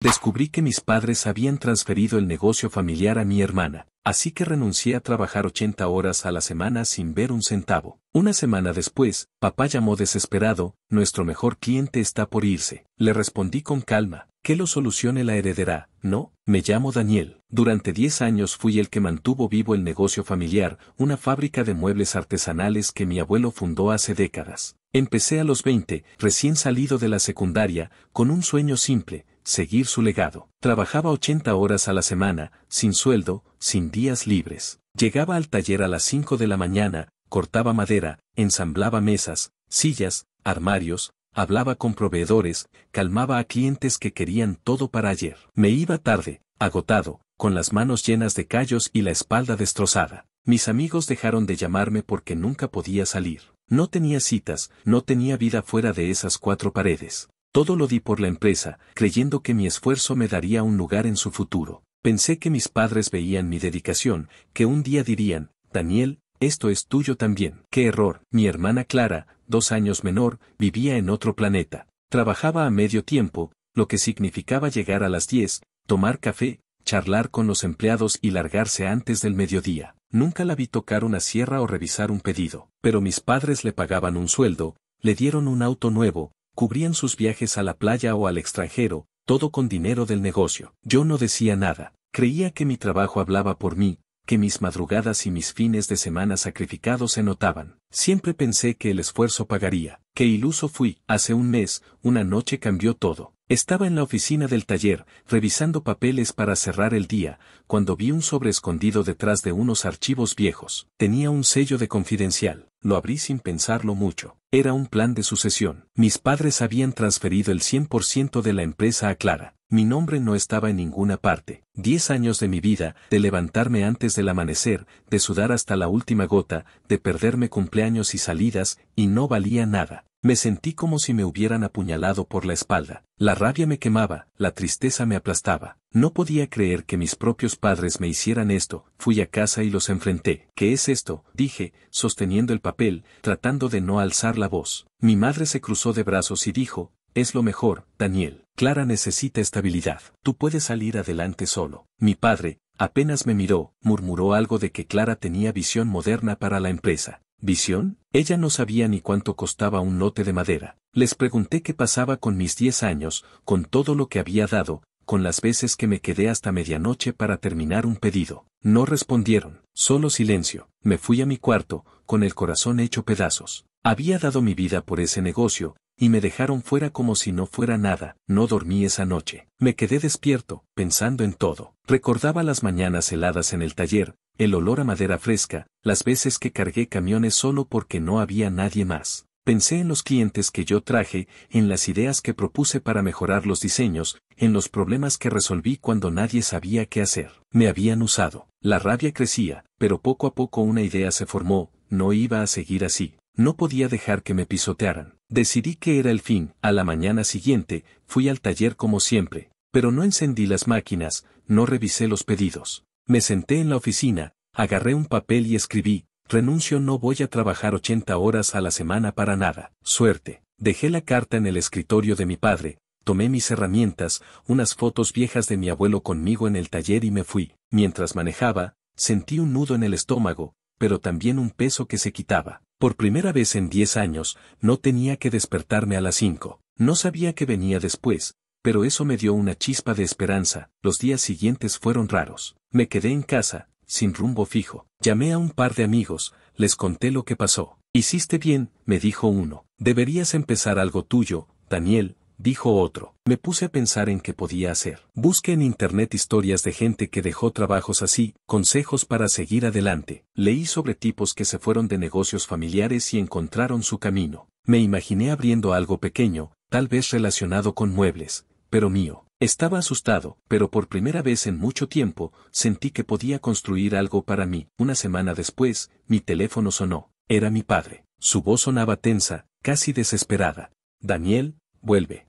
Descubrí que mis padres habían transferido el negocio familiar a mi hermana, así que renuncié a trabajar 80 horas a la semana sin ver un centavo. Una semana después, papá llamó desesperado: nuestro mejor cliente está por irse. Le respondí con calma: que lo solucione la heredera. No, me llamo Daniel. Durante 10 años fui el que mantuvo vivo el negocio familiar, una fábrica de muebles artesanales que mi abuelo fundó hace décadas. Empecé a los 20, recién salido de la secundaria, con un sueño simple: seguir su legado. Trabajaba 80 horas a la semana, sin sueldo, sin días libres. Llegaba al taller a las 5 de la mañana, cortaba madera, ensamblaba mesas, sillas, armarios, hablaba con proveedores, calmaba a clientes que querían todo para ayer. Me iba tarde, agotado, con las manos llenas de callos y la espalda destrozada. Mis amigos dejaron de llamarme porque nunca podía salir. No tenía citas, no tenía vida fuera de esas 4 paredes. Todo lo di por la empresa, creyendo que mi esfuerzo me daría un lugar en su futuro. Pensé que mis padres veían mi dedicación, que un día dirían: Daniel, esto es tuyo también. ¡Qué error! Mi hermana Clara, 2 años menor, vivía en otro planeta. Trabajaba a medio tiempo, lo que significaba llegar a las 10, tomar café, charlar con los empleados y largarse antes del mediodía. Nunca la vi tocar una sierra o revisar un pedido. Pero mis padres le pagaban un sueldo, le dieron un auto nuevo, cubrían sus viajes a la playa o al extranjero, todo con dinero del negocio. Yo no decía nada. Creía que mi trabajo hablaba por mí, que mis madrugadas y mis fines de semana sacrificados se notaban. Siempre pensé que el esfuerzo pagaría. Qué iluso fui. Hace un mes, una noche cambió todo. Estaba en la oficina del taller, revisando papeles para cerrar el día, cuando vi un sobre escondido detrás de unos archivos viejos. Tenía un sello de confidencial. Lo abrí sin pensarlo mucho. Era un plan de sucesión. Mis padres habían transferido el 100% de la empresa a Clara. Mi nombre no estaba en ninguna parte. 10 años de mi vida, de levantarme antes del amanecer, de sudar hasta la última gota, de perderme cumpleaños y salidas, y no valía nada. Me sentí como si me hubieran apuñalado por la espalda. La rabia me quemaba, la tristeza me aplastaba. No podía creer que mis propios padres me hicieran esto. Fui a casa y los enfrenté. ¿Qué es esto?, dije, sosteniendo el papel, tratando de no alzar la voz. Mi madre se cruzó de brazos y dijo: es lo mejor, Daniel. Clara necesita estabilidad. Tú puedes salir adelante solo. Mi padre, apenas me miró, murmuró algo de que Clara tenía visión moderna para la empresa. ¿Visión? Ella no sabía ni cuánto costaba un lote de madera. Les pregunté qué pasaba con mis 10 años, con todo lo que había dado, con las veces que me quedé hasta medianoche para terminar un pedido. No respondieron, solo silencio. Me fui a mi cuarto, con el corazón hecho pedazos. Había dado mi vida por ese negocio, y me dejaron fuera como si no fuera nada. No dormí esa noche. Me quedé despierto, pensando en todo. Recordaba las mañanas heladas en el taller, el olor a madera fresca, las veces que cargué camiones solo porque no había nadie más. Pensé en los clientes que yo traje, en las ideas que propuse para mejorar los diseños, en los problemas que resolví cuando nadie sabía qué hacer. Me habían usado. La rabia crecía, pero poco a poco una idea se formó: no iba a seguir así. No podía dejar que me pisotearan. Decidí que era el fin. A la mañana siguiente, fui al taller como siempre, pero no encendí las máquinas, no revisé los pedidos. Me senté en la oficina, agarré un papel y escribí: renuncio, no voy a trabajar 80 horas a la semana para nada. Suerte. Dejé la carta en el escritorio de mi padre, tomé mis herramientas, unas fotos viejas de mi abuelo conmigo en el taller y me fui. Mientras manejaba, sentí un nudo en el estómago, pero también un peso que se quitaba. Por primera vez en 10 años, no tenía que despertarme a las 5. No sabía qué venía después, pero eso me dio una chispa de esperanza. Los días siguientes fueron raros. Me quedé en casa, sin rumbo fijo. Llamé a un par de amigos, les conté lo que pasó. Hiciste bien, me dijo uno. Deberías empezar algo tuyo, Daniel, dijo otro. Me puse a pensar en qué podía hacer. Busqué en internet historias de gente que dejó trabajos así, consejos para seguir adelante. Leí sobre tipos que se fueron de negocios familiares y encontraron su camino. Me imaginé abriendo algo pequeño, tal vez relacionado con muebles, pero mío. Estaba asustado, pero por primera vez en mucho tiempo, sentí que podía construir algo para mí. Una semana después, mi teléfono sonó. Era mi padre. Su voz sonaba tensa, casi desesperada. Daniel, vuelve.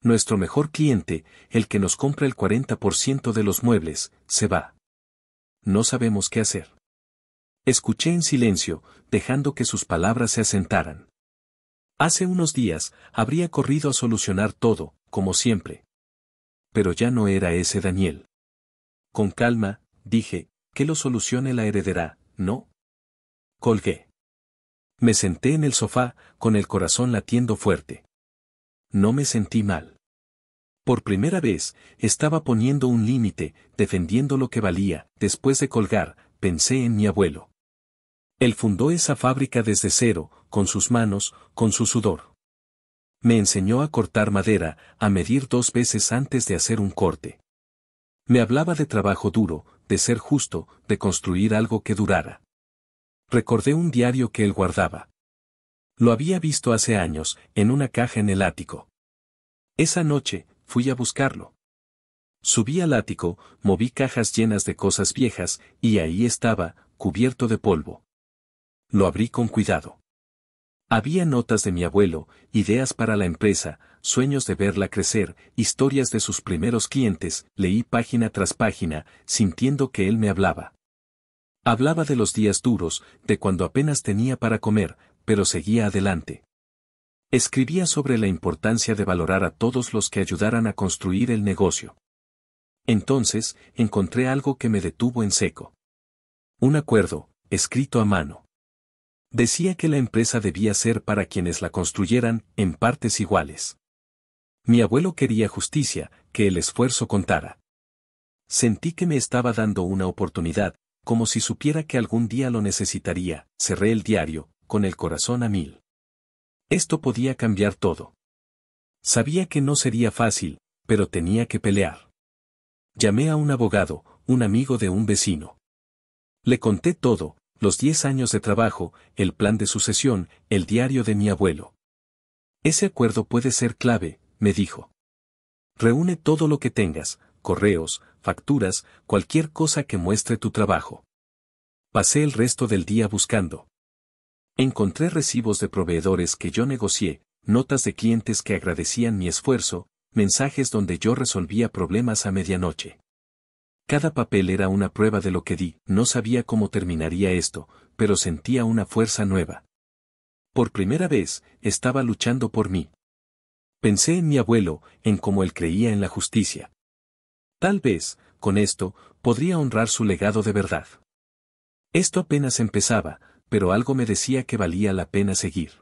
Nuestro mejor cliente, el que nos compra el 40% de los muebles, se va. No sabemos qué hacer. Escuché en silencio, dejando que sus palabras se asentaran. Hace unos días, habría corrido a solucionar todo, como siempre. pero ya no era ese Daniel. Con calma, dije, que lo solucione la heredera, ¿no? Colgué. Me senté en el sofá, con el corazón latiendo fuerte. No me sentí mal. Por primera vez, estaba poniendo un límite, defendiendo lo que valía. Después de colgar, pensé en mi abuelo. Él fundó esa fábrica desde cero, con sus manos, con su sudor. Me enseñó a cortar madera, a medir 2 veces antes de hacer un corte. Me hablaba de trabajo duro, de ser justo, de construir algo que durara. Recordé un diario que él guardaba. Lo había visto hace años, en una caja en el ático. Esa noche, fui a buscarlo. Subí al ático, moví cajas llenas de cosas viejas, y ahí estaba, cubierto de polvo. Lo abrí con cuidado. Había notas de mi abuelo, ideas para la empresa, sueños de verla crecer, historias de sus primeros clientes. Leí página tras página, sintiendo que él me hablaba. Hablaba de los días duros, de cuando apenas tenía para comer, pero seguía adelante. Escribía sobre la importancia de valorar a todos los que ayudaran a construir el negocio. Entonces, encontré algo que me detuvo en seco. Un acuerdo, escrito a mano. Decía que la empresa debía ser para quienes la construyeran, en partes iguales. Mi abuelo quería justicia, que el esfuerzo contara. Sentí que me estaba dando una oportunidad, como si supiera que algún día lo necesitaría. Cerré el diario, con el corazón a 1000. Esto podía cambiar todo. Sabía que no sería fácil, pero tenía que pelear. Llamé a un abogado, un amigo de un vecino. Le conté todo, los 10 años de trabajo, el plan de sucesión, el diario de mi abuelo. Ese acuerdo puede ser clave, me dijo. Reúne todo lo que tengas, correos, facturas, cualquier cosa que muestre tu trabajo. Pasé el resto del día buscando. Encontré recibos de proveedores que yo negocié, notas de clientes que agradecían mi esfuerzo, mensajes donde yo resolvía problemas a medianoche. Cada papel era una prueba de lo que di. No sabía cómo terminaría esto, pero sentía una fuerza nueva. Por primera vez, estaba luchando por mí. Pensé en mi abuelo, en cómo él creía en la justicia. Tal vez, con esto, podría honrar su legado de verdad. Esto apenas empezaba, pero algo me decía que valía la pena seguir.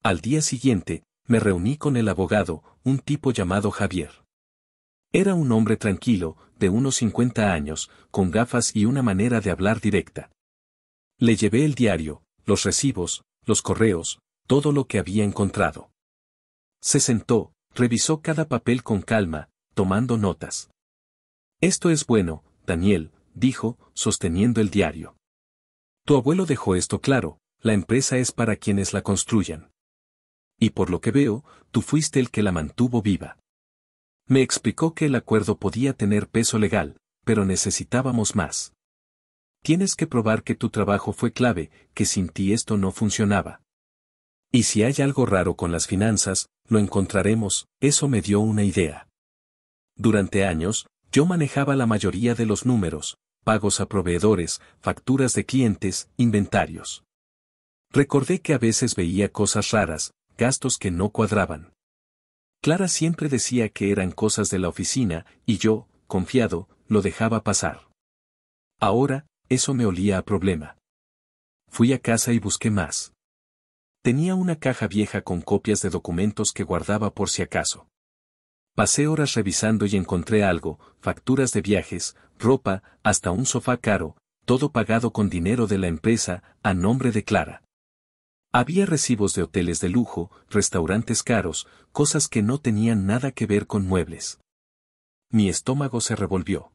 Al día siguiente, me reuní con el abogado, un tipo llamado Javier. Era un hombre tranquilo, de unos 50 años, con gafas y una manera de hablar directa. Le llevé el diario, los recibos, los correos, todo lo que había encontrado. Se sentó, revisó cada papel con calma, tomando notas. Esto es bueno, Daniel, dijo, sosteniendo el diario. Tu abuelo dejó esto claro, la empresa es para quienes la construyan. Y por lo que veo, tú fuiste el que la mantuvo viva. Me explicó que el acuerdo podía tener peso legal, pero necesitábamos más. Tienes que probar que tu trabajo fue clave, que sin ti esto no funcionaba. Y si hay algo raro con las finanzas, lo encontraremos. Eso me dio una idea. Durante años, yo manejaba la mayoría de los números, pagos a proveedores, facturas de clientes, inventarios. Recordé que a veces veía cosas raras, gastos que no cuadraban. Clara siempre decía que eran cosas de la oficina, y yo, confiado, lo dejaba pasar. Ahora, eso me olía a problema. Fui a casa y busqué más. Tenía una caja vieja con copias de documentos que guardaba por si acaso. Pasé horas revisando y encontré algo, facturas de viajes, ropa, hasta un sofá caro, todo pagado con dinero de la empresa, a nombre de Clara. Había recibos de hoteles de lujo, restaurantes caros, cosas que no tenían nada que ver con muebles. Mi estómago se revolvió.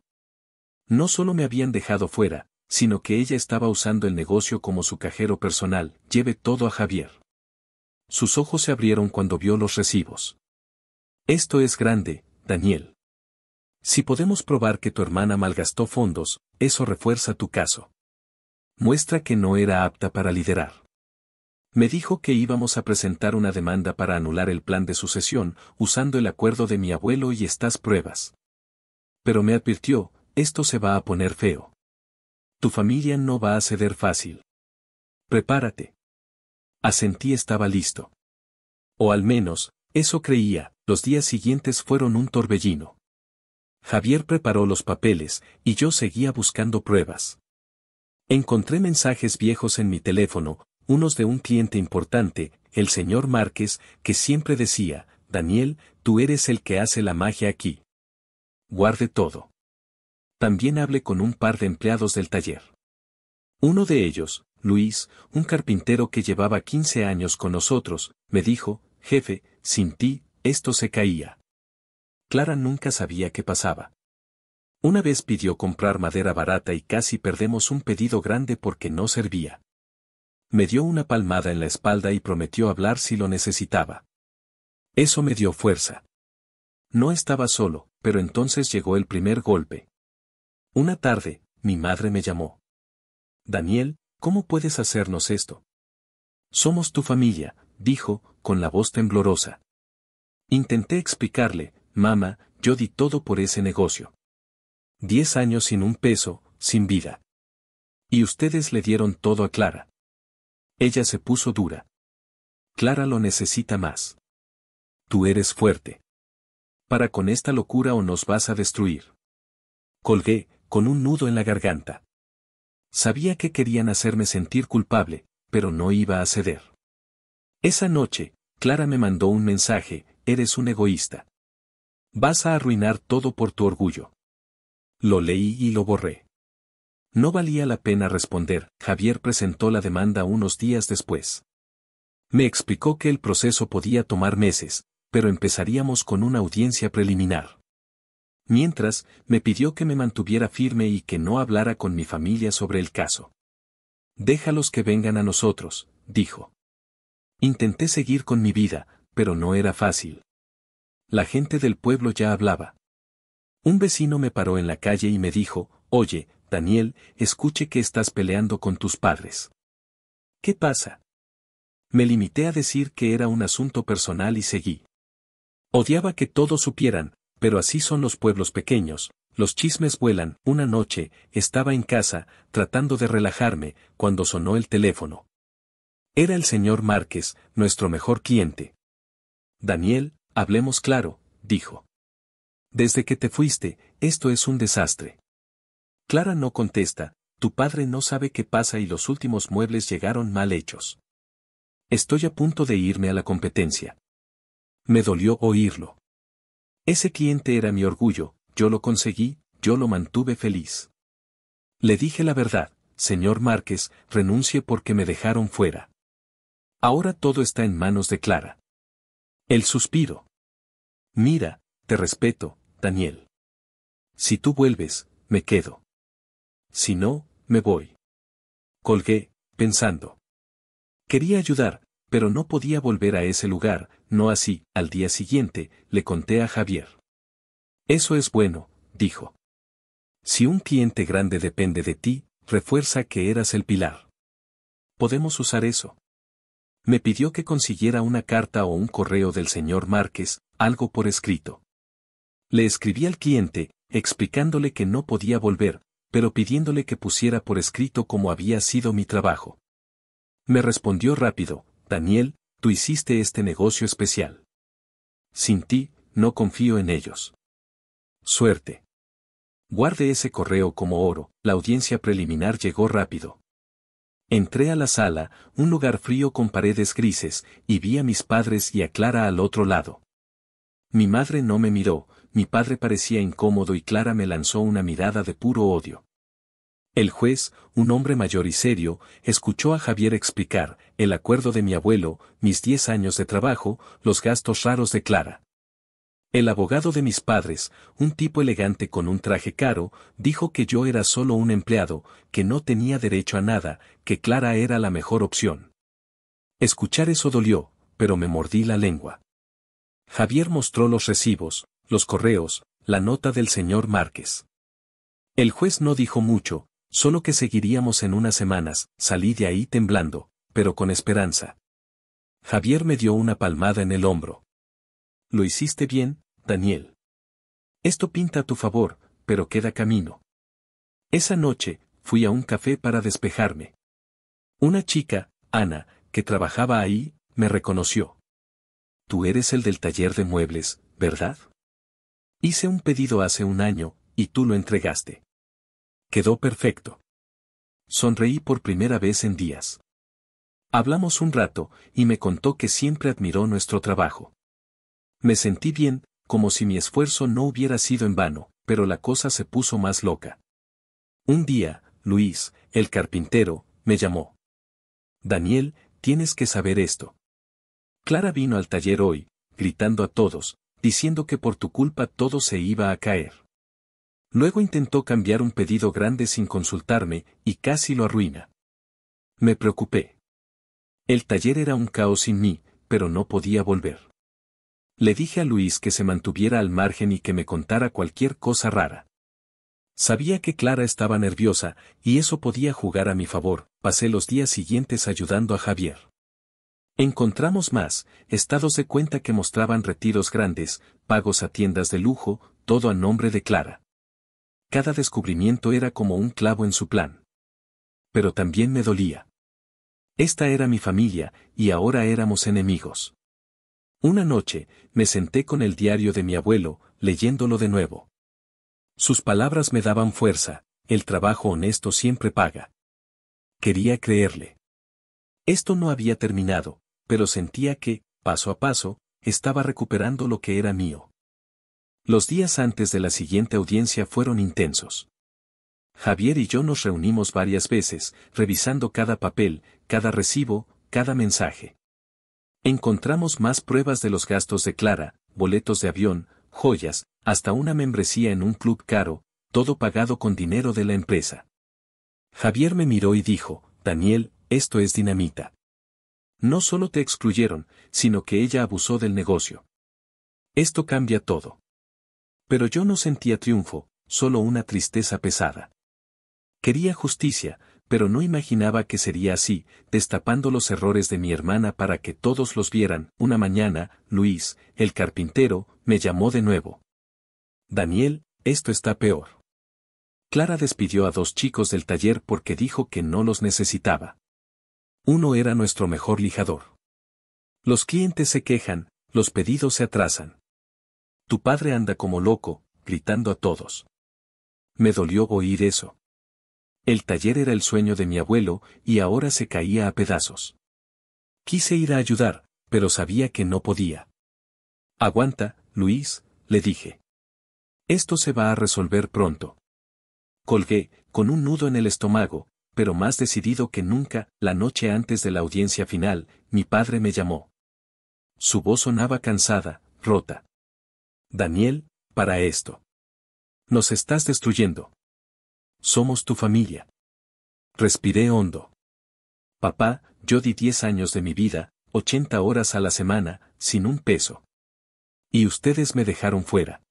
No solo me habían dejado fuera, sino que ella estaba usando el negocio como su cajero personal. Llevé todo a Javier. Sus ojos se abrieron cuando vio los recibos. Esto es grande, Daniel. Si podemos probar que tu hermana malgastó fondos, eso refuerza tu caso. Muestra que no era apta para liderar. Me dijo que íbamos a presentar una demanda para anular el plan de sucesión, usando el acuerdo de mi abuelo y estas pruebas. Pero me advirtió, esto se va a poner feo. Tu familia no va a ceder fácil. Prepárate. Asentí, estaba listo. O al menos, eso creía. Los días siguientes fueron un torbellino. Javier preparó los papeles, y yo seguía buscando pruebas. Encontré mensajes viejos en mi teléfono, unos de un cliente importante, el señor Márquez, que siempre decía: Daniel, tú eres el que hace la magia aquí. Guarde todo. También hablé con un par de empleados del taller. Uno de ellos, Luis, un carpintero que llevaba 15 años con nosotros, me dijo: jefe, sin ti, esto se caía. Clara nunca sabía qué pasaba. Una vez pidió comprar madera barata y casi perdemos un pedido grande porque no servía. Me dio una palmada en la espalda y prometió hablar si lo necesitaba. Eso me dio fuerza. No estaba solo, pero entonces llegó el primer golpe. Una tarde, mi madre me llamó. Daniel, ¿cómo puedes hacernos esto? Somos tu familia, dijo, con la voz temblorosa. Intenté explicarle: mamá, yo di todo por ese negocio. 10 años sin un peso, sin vida. Y ustedes le dieron todo a Clara. Ella se puso dura. Clara lo necesita más. Tú eres fuerte. Para con esta locura o nos vas a destruir. Colgué, con un nudo en la garganta. Sabía que querían hacerme sentir culpable, pero no iba a ceder. Esa noche, Clara me mandó un mensaje: eres un egoísta. Vas a arruinar todo por tu orgullo. Lo leí y lo borré. No valía la pena responder. Javier presentó la demanda unos días después. Me explicó que el proceso podía tomar meses, pero empezaríamos con una audiencia preliminar. Mientras, me pidió que me mantuviera firme y que no hablara con mi familia sobre el caso. Déjalos que vengan a nosotros, dijo. Intenté seguir con mi vida, pero no era fácil. La gente del pueblo ya hablaba. Un vecino me paró en la calle y me dijo: oye, Daniel, escuche que estás peleando con tus padres. ¿Qué pasa? Me limité a decir que era un asunto personal y seguí. Odiaba que todos supieran, pero así son los pueblos pequeños, los chismes vuelan. Una noche, estaba en casa, tratando de relajarme, cuando sonó el teléfono. Era el señor Márquez, nuestro mejor cliente. Daniel, hablemos claro, dijo. Desde que te fuiste, esto es un desastre. Clara no contesta, tu padre no sabe qué pasa y los últimos muebles llegaron mal hechos. Estoy a punto de irme a la competencia. Me dolió oírlo. Ese cliente era mi orgullo, yo lo conseguí, yo lo mantuve feliz. Le dije la verdad: señor Márquez, renuncie porque me dejaron fuera. Ahora todo está en manos de Clara. El suspiro. Mira, te respeto, Daniel. Si tú vuelves, me quedo. Si no, me voy. Colgué, pensando. Quería ayudar, pero no podía volver a ese lugar. No así. Al día siguiente, le conté a Javier. Eso es bueno, dijo. Si un cliente grande depende de ti, refuerza que eras el pilar. Podemos usar eso. Me pidió que consiguiera una carta o un correo del señor Márquez, algo por escrito. Le escribí al cliente, explicándole que no podía volver, pero pidiéndole que pusiera por escrito cómo había sido mi trabajo. Me respondió rápido: Daniel, tú hiciste este negocio especial. Sin ti, no confío en ellos. Suerte. Guarde ese correo como oro. La audiencia preliminar llegó rápido. Entré a la sala, un lugar frío con paredes grises, y vi a mis padres y a Clara al otro lado. Mi madre no me miró, mi padre parecía incómodo y Clara me lanzó una mirada de puro odio. El juez, un hombre mayor y serio, escuchó a Javier explicar: el acuerdo de mi abuelo, mis 10 años de trabajo, los gastos raros de Clara. El abogado de mis padres, un tipo elegante con un traje caro, dijo que yo era solo un empleado, que no tenía derecho a nada, que Clara era la mejor opción. Escuchar eso dolió, pero me mordí la lengua. Javier mostró los recibos, los correos, la nota del señor Márquez. El juez no dijo mucho, solo que seguiríamos en unas semanas. Salí de ahí temblando, pero con esperanza. Javier me dio una palmada en el hombro. Lo hiciste bien, Daniel. Esto pinta a tu favor, pero queda camino. Esa noche, fui a un café para despejarme. Una chica, Ana, que trabajaba ahí, me reconoció. Tú eres el del taller de muebles, ¿verdad? Hice un pedido hace un año, y tú lo entregaste. Quedó perfecto. Sonreí por primera vez en días. Hablamos un rato, y me contó que siempre admiró nuestro trabajo. Me sentí bien, como si mi esfuerzo no hubiera sido en vano, pero la cosa se puso más loca. Un día, Luis, el carpintero, me llamó. Daniel, tienes que saber esto. Clara vino al taller hoy, gritando a todos, diciendo que por tu culpa todo se iba a caer. Luego intentó cambiar un pedido grande sin consultarme, y casi lo arruina. Me preocupé. El taller era un caos sin mí, pero no podía volver. Le dije a Luis que se mantuviera al margen y que me contara cualquier cosa rara. Sabía que Clara estaba nerviosa, y eso podía jugar a mi favor. Pasé los días siguientes ayudando a Javier. Encontramos más, estados de cuenta que mostraban retiros grandes, pagos a tiendas de lujo, todo a nombre de Clara. Cada descubrimiento era como un clavo en su plan. Pero también me dolía. Esta era mi familia, y ahora éramos enemigos. Una noche, me senté con el diario de mi abuelo, leyéndolo de nuevo. Sus palabras me daban fuerza, el trabajo honesto siempre paga. Quería creerle. Esto no había terminado, pero sentía que, paso a paso, estaba recuperando lo que era mío. Los días antes de la siguiente audiencia fueron intensos. Javier y yo nos reunimos varias veces, revisando cada papel, cada recibo, cada mensaje. Encontramos más pruebas de los gastos de Clara, boletos de avión, joyas, hasta una membresía en un club caro, todo pagado con dinero de la empresa. Javier me miró y dijo, Daniel, esto es dinamita. No solo te excluyeron, sino que ella abusó del negocio. Esto cambia todo. Pero yo no sentía triunfo, solo una tristeza pesada. Quería justicia, pero no imaginaba que sería así, destapando los errores de mi hermana para que todos los vieran. Una mañana, Luis, el carpintero, me llamó de nuevo. Daniel, esto está peor. Clara despidió a 2 chicos del taller porque dijo que no los necesitaba. Uno era nuestro mejor lijador. Los clientes se quejan, los pedidos se atrasan. Tu padre anda como loco, gritando a todos. Me dolió oír eso. El taller era el sueño de mi abuelo, y ahora se caía a pedazos. Quise ir a ayudar, pero sabía que no podía. Aguanta, Luis, le dije. Esto se va a resolver pronto. Colgué, con un nudo en el estómago, pero más decidido que nunca. La noche antes de la audiencia final, mi padre me llamó. Su voz sonaba cansada, rota. Daniel, para esto. Nos estás destruyendo. Somos tu familia. Respiré hondo. Papá, yo di 10 años de mi vida, 80 horas a la semana, sin un peso. Y ustedes me dejaron fuera.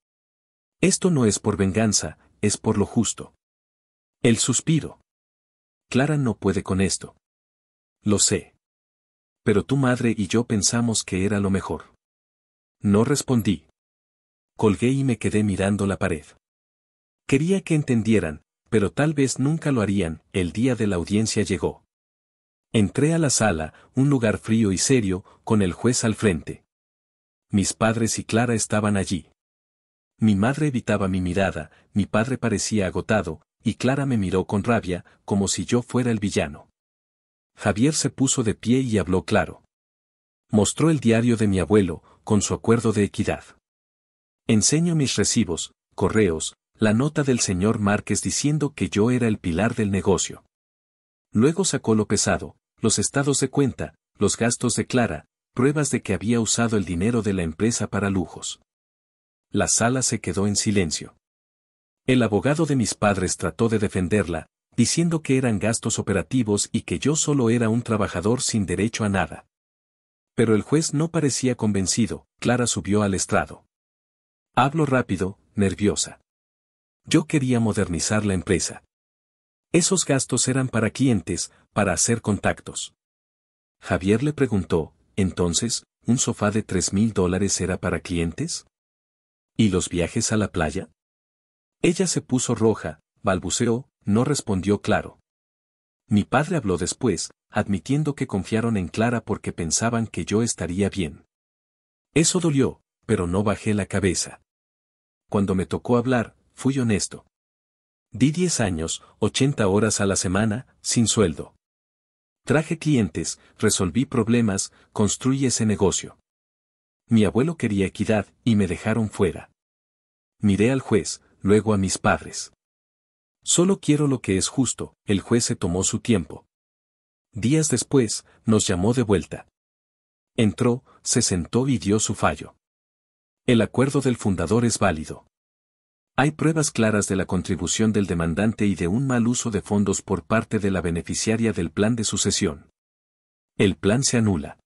Esto no es por venganza, es por lo justo. El suspiro. Clara no puede con esto. Lo sé. Pero tu madre y yo pensamos que era lo mejor. No respondí. Colgué y me quedé mirando la pared. Quería que entendieran, pero tal vez nunca lo harían. El día de la audiencia llegó. Entré a la sala, un lugar frío y serio, con el juez al frente. Mis padres y Clara estaban allí. Mi madre evitaba mi mirada, mi padre parecía agotado, y Clara me miró con rabia, como si yo fuera el villano. Javier se puso de pie y habló claro. Mostró el diario de mi abuelo, con su acuerdo de equidad. Enseño mis recibos, correos, la nota del señor Márquez diciendo que yo era el pilar del negocio. Luego sacó lo pesado, los estados de cuenta, los gastos de Clara, pruebas de que había usado el dinero de la empresa para lujos. La sala se quedó en silencio. El abogado de mis padres trató de defenderla, diciendo que eran gastos operativos y que yo solo era un trabajador sin derecho a nada. Pero el juez no parecía convencido. Clara subió al estrado. Habló rápido, nerviosa. Yo quería modernizar la empresa. Esos gastos eran para clientes, para hacer contactos. Javier le preguntó, entonces, ¿un sofá de $3,000 era para clientes? ¿Y los viajes a la playa? Ella se puso roja, balbuceó, no respondió claro. Mi padre habló después, admitiendo que confiaron en Clara porque pensaban que yo estaría bien. Eso dolió, pero no bajé la cabeza. Cuando me tocó hablar, fui honesto. Di 10 años, 80 horas a la semana, sin sueldo. Traje clientes, resolví problemas, construí ese negocio. Mi abuelo quería equidad, y me dejaron fuera. Miré al juez, luego a mis padres. Solo quiero lo que es justo, el juez se tomó su tiempo. Días después, nos llamó de vuelta. Entró, se sentó y dio su fallo. El acuerdo del fundador es válido. Hay pruebas claras de la contribución del demandante y de un mal uso de fondos por parte de la beneficiaria del plan de sucesión. El plan se anula.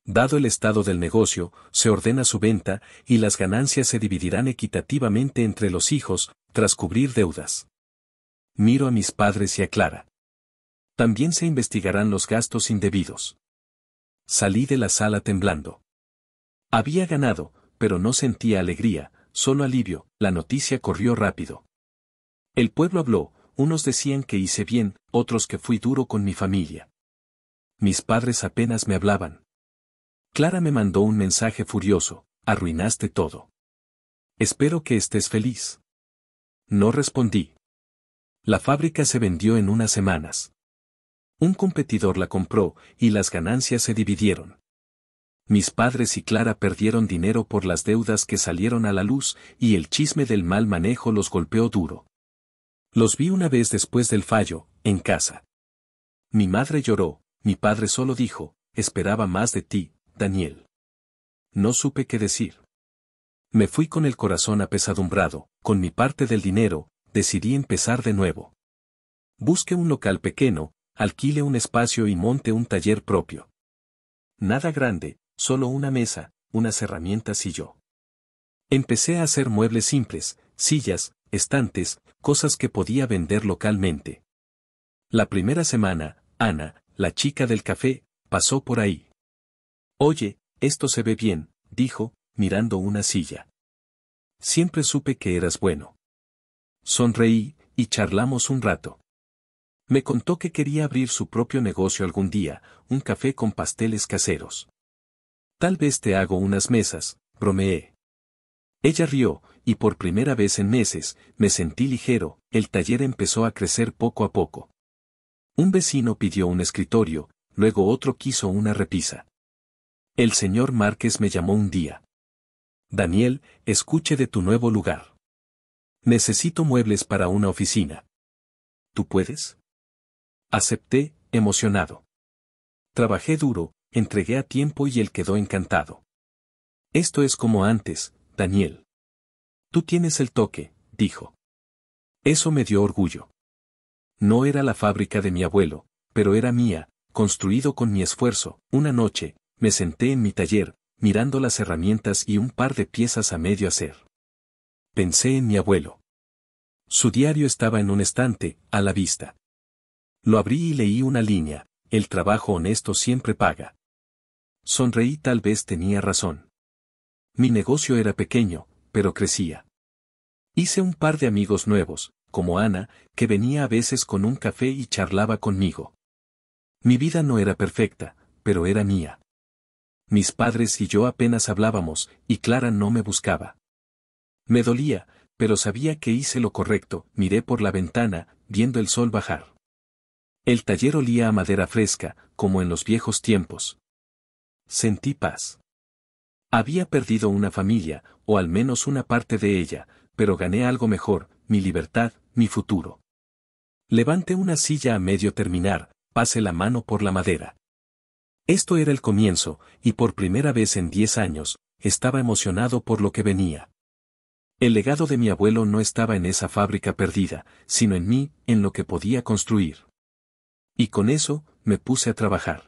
Dado el estado del negocio, se ordena su venta, y las ganancias se dividirán equitativamente entre los hijos, tras cubrir deudas. Miro a mis padres y a Clara. También se investigarán los gastos indebidos. Salí de la sala temblando. Había ganado, pero no sentía alegría, solo alivio. La noticia corrió rápido. El pueblo habló, unos decían que hice bien, otros que fui duro con mi familia. Mis padres apenas me hablaban. Clara me mandó un mensaje furioso: arruinaste todo. Espero que estés feliz. No respondí. La fábrica se vendió en unas semanas. Un competidor la compró, y las ganancias se dividieron. Mis padres y Clara perdieron dinero por las deudas que salieron a la luz, y el chisme del mal manejo los golpeó duro. Los vi una vez después del fallo, en casa. Mi madre lloró, mi padre solo dijo: esperaba más de ti, Daniel. No supe qué decir. Me fui con el corazón apesadumbrado, con mi parte del dinero, decidí empezar de nuevo. Busqué un local pequeño, alquile un espacio y monte un taller propio. Nada grande, solo una mesa, unas herramientas y yo. Empecé a hacer muebles simples, sillas, estantes, cosas que podía vender localmente. La primera semana, Ana, la chica del café, pasó por ahí. Oye, esto se ve bien, dijo, mirando una silla. Siempre supe que eras bueno. Sonreí, y charlamos un rato. Me contó que quería abrir su propio negocio algún día, un café con pasteles caseros. Tal vez te hago unas mesas, bromeé. Ella rió, y por primera vez en meses, me sentí ligero. El taller empezó a crecer poco a poco. Un vecino pidió un escritorio, luego otro quiso una repisa. El señor Márquez me llamó un día. Daniel, escuche de tu nuevo lugar. Necesito muebles para una oficina. ¿Tú puedes? Acepté, emocionado. Trabajé duro, entregué a tiempo y él quedó encantado. Esto es como antes, Daniel. Tú tienes el toque, dijo. Eso me dio orgullo. No era la fábrica de mi abuelo, pero era mía, construido con mi esfuerzo. Una noche, me senté en mi taller, mirando las herramientas y un par de piezas a medio hacer. Pensé en mi abuelo. Su diario estaba en un estante, a la vista. Lo abrí y leí una línea: el trabajo honesto siempre paga. Sonreí, tal vez tenía razón. Mi negocio era pequeño, pero crecía. Hice un par de amigos nuevos, como Ana, que venía a veces con un café y charlaba conmigo. Mi vida no era perfecta, pero era mía. Mis padres y yo apenas hablábamos, y Clara no me buscaba. Me dolía, pero sabía que hice lo correcto. Miré por la ventana, viendo el sol bajar. El taller olía a madera fresca, como en los viejos tiempos. Sentí paz. Había perdido una familia, o al menos una parte de ella, pero gané algo mejor: mi libertad, mi futuro. Levanté una silla a medio terminar, pasé la mano por la madera. Esto era el comienzo, y por primera vez en 10 años, estaba emocionado por lo que venía. El legado de mi abuelo no estaba en esa fábrica perdida, sino en mí, en lo que podía construir. Y con eso, me puse a trabajar.